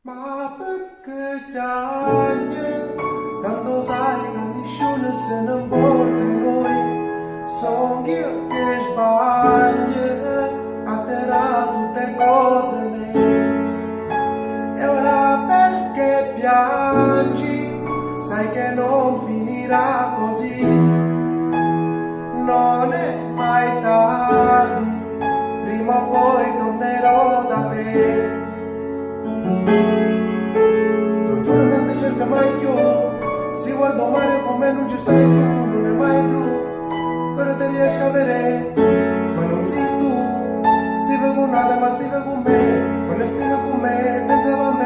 Ma perché piange? Tanto sai che nessuno se ne importa di noi. Sono io che sbaglio a terra tutte cose lei. E ora perché piangi? Sai che non finirà così. Non è mai tardi, prima o poi tornerò da te. Lo giuro che ti cerca mai più. Si guarda mare con me non ci stai tu. Non è mai blu, però te riesci a vedere. Ma non sei tu. Stive con Nada ma stive con me. Quando stive con me pensavo a me.